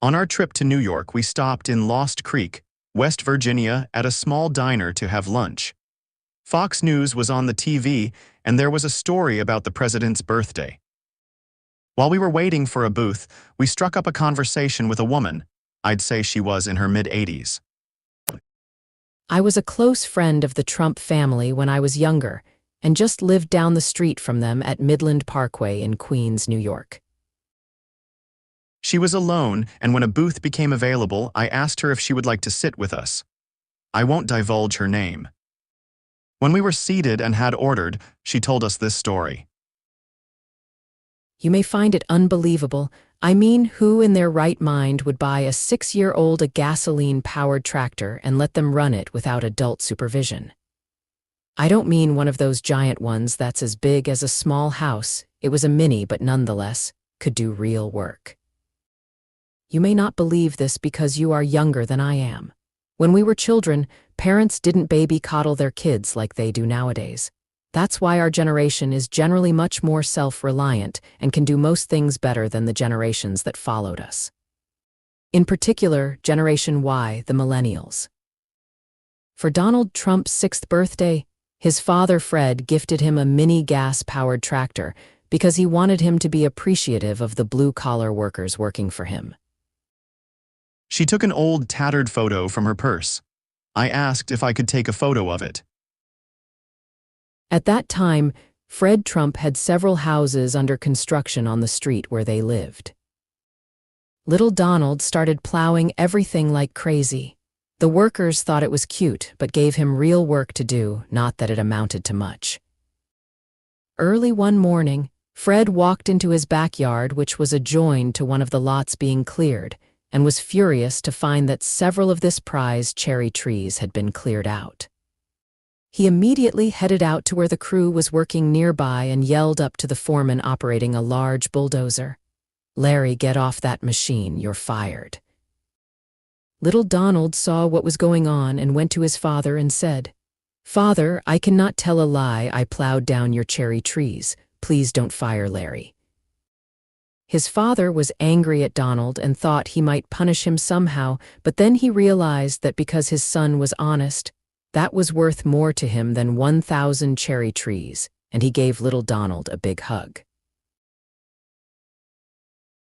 On our trip to New York, we stopped in Lost Creek, West Virginia, at a small diner to have lunch. Fox News was on the TV, and there was a story about the president's birthday. While we were waiting for a booth, we struck up a conversation with a woman. I'd say she was in her mid-80s. I was a close friend of the Trump family when I was younger, and just lived down the street from them at Midland Parkway in Queens, New York. She was alone, and when a booth became available, I asked her if she would like to sit with us. I won't divulge her name. When we were seated and had ordered, she told us this story. You may find it unbelievable. I mean, who in their right mind would buy a 6-year-old gasoline-powered tractor and let them run it without adult supervision? I don't mean one of those giant ones that's as big as a small house. It was a mini, but nonetheless, could do real work. You may not believe this because you are younger than I am. When we were children, parents didn't baby coddle their kids like they do nowadays. That's why our generation is generally much more self-reliant and can do most things better than the generations that followed us. In particular, Generation Y, the millennials. For Donald Trump's 6th birthday, his father Fred gifted him a mini gas-powered tractor because he wanted him to be appreciative of the blue-collar workers working for him. She took an old, tattered photo from her purse. I asked if I could take a photo of it. At that time, Fred Trump had several houses under construction on the street where they lived. Little Donald started plowing everything like crazy. The workers thought it was cute, but gave him real work to do, not that it amounted to much. Early one morning, Fred walked into his backyard, which was adjoined to one of the lots being cleared, and was furious to find that several of this prized cherry trees had been cleared out. He immediately headed out to where the crew was working nearby and yelled up to the foreman operating a large bulldozer, "Larry, get off that machine, you're fired." Little Donald saw what was going on and went to his father and said, "Father, I cannot tell a lie. I plowed down your cherry trees. Please don't fire Larry." His father was angry at Donald and thought he might punish him somehow, but then he realized that because his son was honest, that was worth more to him than 1,000 cherry trees, and he gave little Donald a big hug.